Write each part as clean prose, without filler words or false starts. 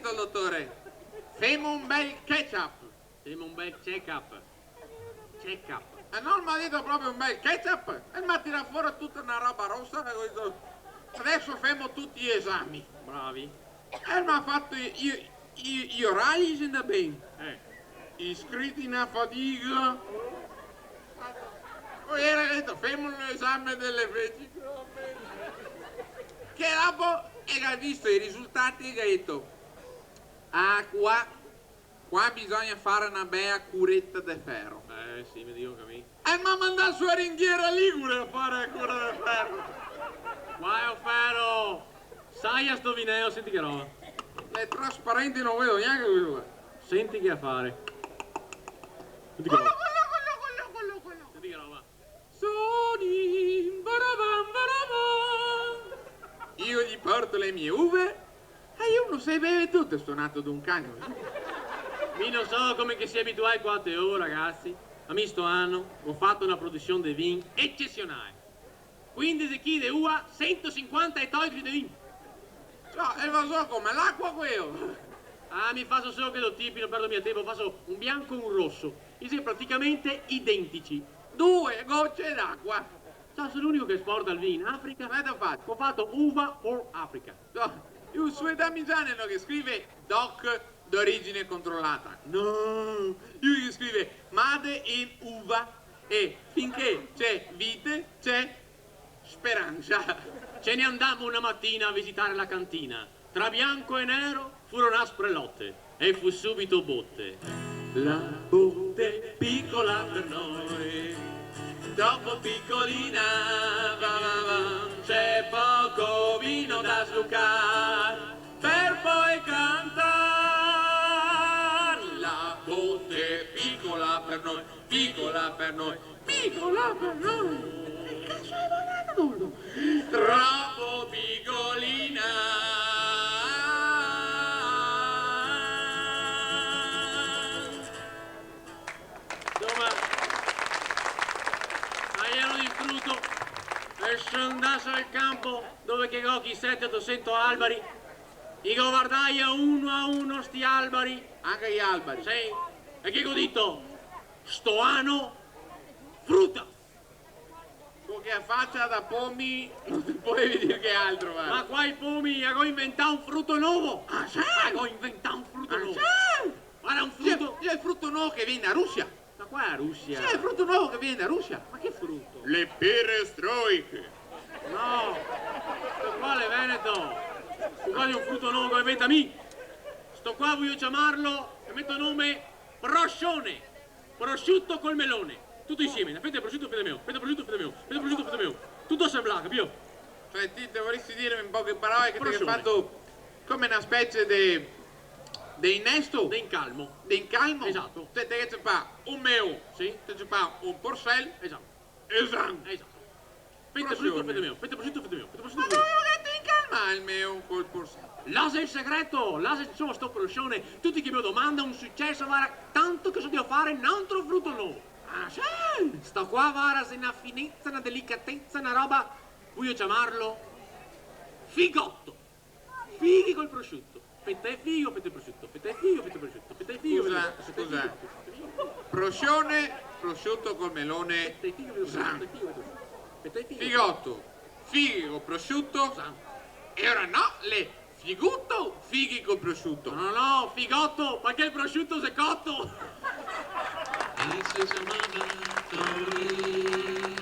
detto il dottore, femo un bel ketchup. Femo un bel check-up. Check-up. E non mi ha detto proprio un bel ketchup e mi ha tirato fuori tutta una roba rossa e ho detto, adesso femo tutti gli esami. Bravi. E mi ha fatto gli orali se da bene. Iscritti in fatica. Poi era detto, femo l'esame delle feci. Che dopo ha visto i risultati e ha detto, ah qua bisogna fare una bella curetta di ferro. Sì, mi dico capì. E mi ha mandato su a Ringhiera Ligure a fare la cura del ferro. Vai, oh ferro! Sai a sto vineo, senti che roba. Le trasparenti non vedo neanche quello. Senti che affare. Senti che roba. Senti che roba. Soni, baravam, baravam. Io gli porto le mie uve e io non sai bere tutto, sto nato d'un cagno. Mi non so come che si abituai qua a te, ragazzi. A me sto anno ho fatto una produzione di vin eccezionale. 15 kg di uva, 150 ettolitri di vino. Cioè, e lo so come l'acqua quello. Ah, mi faccio solo che lo tipi, non perdo mio tempo, faccio un bianco e un rosso. I sono praticamente identici. 2 gocce d'acqua. Cioè, sono l'unico che esporta il vino in Africa. Come avete fatto? Ho fatto uva for Africa. No, io su Damigiano che scrive DOC d'origine controllata. No, io gli scrive Made in uva e finché c'è vite c'è speranza. Ce ne andammo una mattina a visitare la cantina. Tra bianco e nero furono aspre lotte e fu subito botte. La botte piccola per noi, troppo piccolina, va va va. C'è poco vino da slucar per poi cantare. La botte piccola per noi, piccola per noi, piccola per noi. Che cazzo è volando? Troppo piccolina. Insomma, aiero di frutto e se andasse al campo dove che giochi 700-800 alberi, i guardai a uno sti alberi. Anche gli alberi. Sì, e che ho detto? Sto anno frutta. Tu che faccia da pomi non ti potevi dire che altro, va. Ma qua i pomi, ho inventato un frutto nuovo. Ah, sì? Ho inventato un frutto nuovo. Sì? Guarda, un C'è frutto. il frutto nuovo che viene da Russia. Ma qua è Russia. C'è il frutto nuovo che viene da Russia. Ma che frutto? Le perestroiche. No, sto qua è Veneto. Sto qua è un frutto nuovo che inventa me. Sto qua voglio chiamarlo, e metto nome proscione. Prosciutto col melone. Tutto insieme, fette prosciutto, fette mio, fette prosciutto, fette mio, fette prosciutto, fette mio. Tutto assemblato, capito? Cioè, ti dovresti dire in poche parole che ti hai Proscione. fatto come una specie di innesto. De incalmo. Di incalmo. Esatto. Cioè, te che ci fa un meo. Sì. Te ci fa un porcel. Esatto. Esatto. Esatto. Fette Proscione. prosciutto, fette mio, fette prosciutto, fette mio, fette Ma prosciutto, dove fette mio. lo metti in calma il meo col porcel? Là è il segreto, là c'è insomma sto proscione. Tutti che mi domandano un successo, guarda, tanto che so di fare un altro frutto nuovo. Ah, sì? Sto qua, guarda, se una finezza, una delicatezza, una roba, voglio chiamarlo figotto. Fighi col prosciutto. Fette figo, fette prosciutto, fette figo, fette prosciutto, fette figo. Scusa, fette scusa. figo, fette figo, Proscione, prosciutto col melone. fette figo, fette Zan. figo, fette figo. Figotto. Fighi col prosciutto. Zan. E ora no, le figutto, fighi col prosciutto. No, no, no, figotto, perché il prosciutto si è cotto. E si chiamava Tony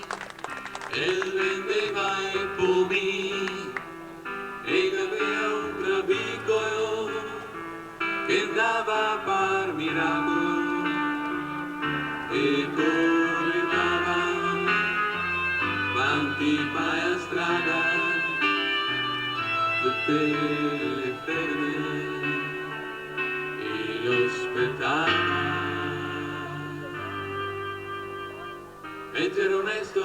e vendeva i pomi e aveva un trabicolo che andava a far miracolo e correva avanti vai a strada tutte le ferme e lo aspettava. Mentre era onesto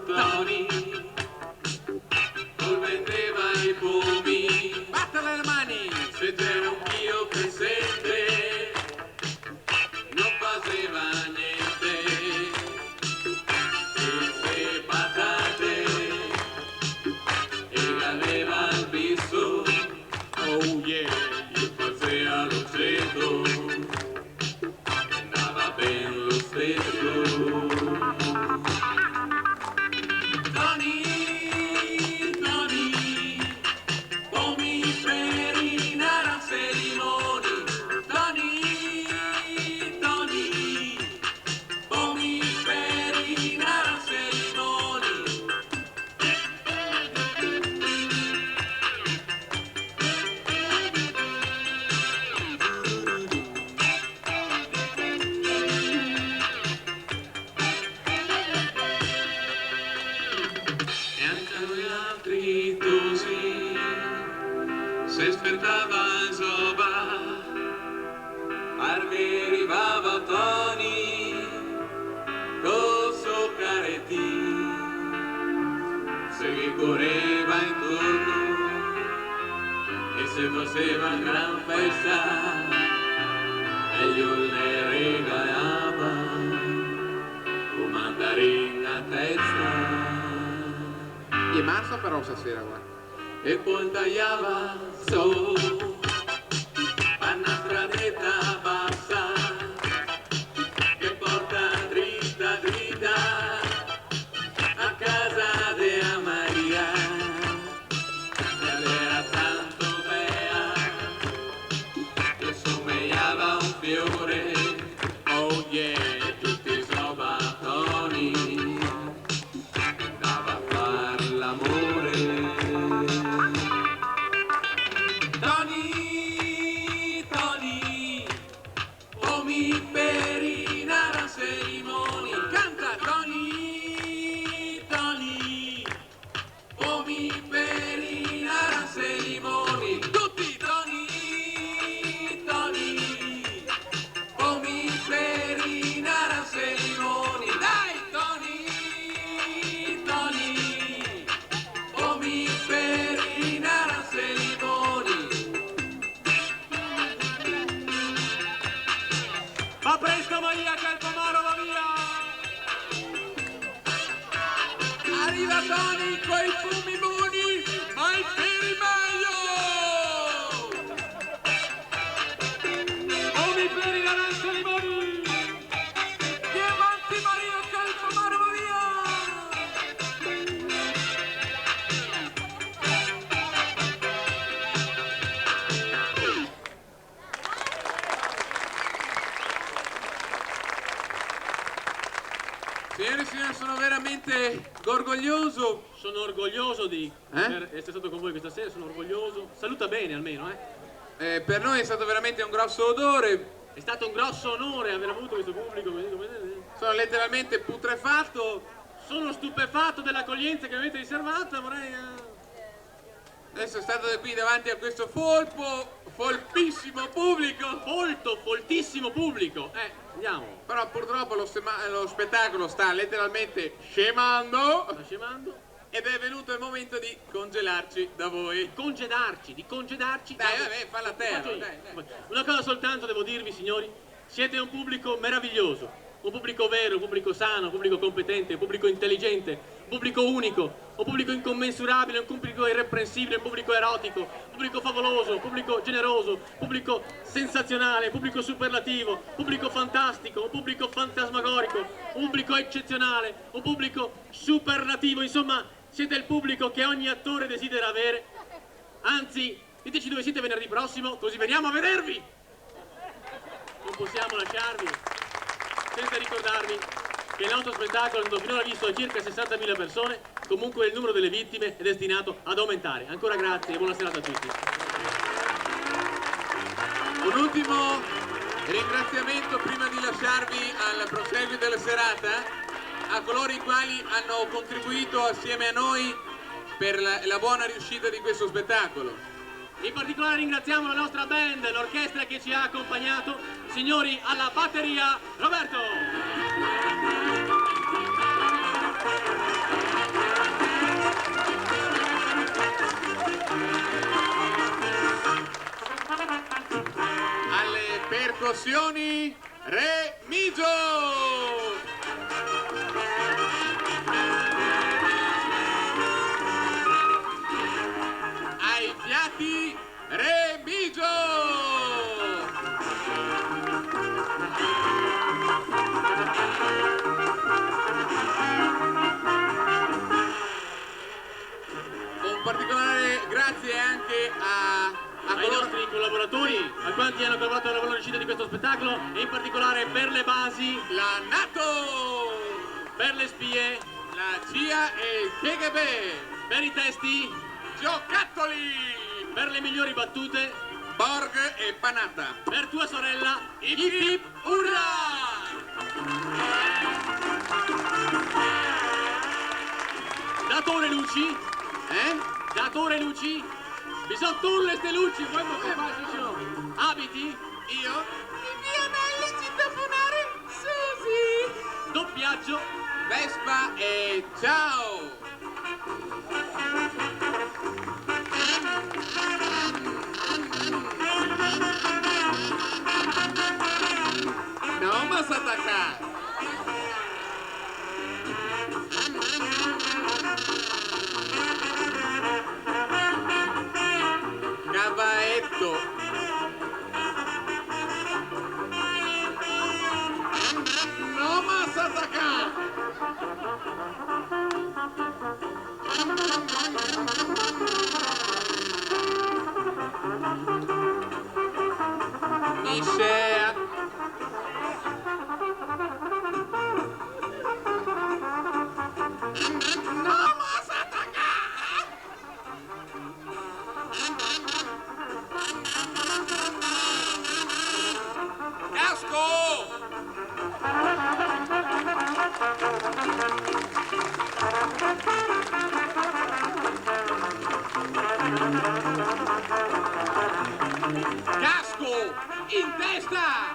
Tony non vendeva i pomi, Battele le mani! se c'era un Dio presente non faceva niente, e se patate e aveva il viso, Oh yeah! gli faceva faceva gran festa e io le regalava un mandarin a testa. E marzo però stasera, guarda. E poi tagliava su una stradetta bassa che porta dritta dritta a casa della Maria. Ed era tanto bella che somigliava a un fiore, oh yeah, tutti i snobatoni andava a far l'amore. Tony, Tony, pomi per la cerimonia. Canta Tony, Tony, pomi per la cerimonia. Tutti Tony, Tony, pomi per la cerimonia. Dai Tony, Tony, pomi per la cerimonia. Ma presto Maria che il pomaro va via! Arriva Tony coi fumi buoni, ma il pirimaio! Pomi per la cerimonia! Che avanti Maria che il pomaro va via! Signore e signori, sono veramente orgoglioso. Sono orgoglioso di Eh? essere stato con voi questa sera, sono orgoglioso. Saluta bene almeno, Per noi è stato veramente un grosso odore. È stato un grosso onore aver avuto questo pubblico così come vedete. Sono letteralmente putrefatto. Sono stupefatto dell'accoglienza che mi avete riservata, vorrei... Adesso state qui davanti a questo folpissimo pubblico. Foltissimo pubblico. Andiamo. Però purtroppo lo spettacolo sta letteralmente scemando Sta scemando. ed è venuto il momento di congelarci da voi. Di congedarci. Dai, vabbè, falla a te, Faccio io. dai. Una cosa soltanto devo dirvi, signori. Siete un pubblico meraviglioso. Un pubblico vero, un pubblico sano, un pubblico competente, un pubblico intelligente, un pubblico unico, un pubblico incommensurabile, un pubblico irreprensibile, un pubblico erotico, un pubblico favoloso, un pubblico generoso, un pubblico sensazionale, un pubblico superlativo, un pubblico fantastico, un pubblico fantasmagorico, un pubblico eccezionale, un pubblico superlativo. Insomma, siete il pubblico che ogni attore desidera avere. Anzi, diteci dove siete venerdì prossimo, così veniamo a vedervi! Non possiamo lasciarvi senza ricordarvi che il nostro spettacolo è stato finora visto da circa 60.000 persone, comunque il numero delle vittime è destinato ad aumentare. Ancora grazie e buona serata a tutti. Un ultimo ringraziamento prima di lasciarvi al proseguio della serata a coloro i quali hanno contribuito assieme a noi per la buona riuscita di questo spettacolo. In particolare ringraziamo la nostra band, l'orchestra che ci ha accompagnato. Signori, alla batteria, Roberto! Alle percussioni, Remigio! Ai fiati, Remigio! Un particolare grazie anche a Ai nostri collaboratori, a quanti hanno collaborato alla buona riuscita di questo spettacolo, e in particolare per le basi, la NATO, per le spie, la CIA e il KGB, per i testi, giocattoli, per le migliori battute, Borg e Panatta. per tua sorella, Hip hip urrà! datore luci, datore luci, bisogna togliere ste luci, poi che fai, abiti, Io? I pianelli citofonare, Susi! doppiaggio, Vespa e ciao! finisce. No, ma s'attacca! Casco! Casco! In testa!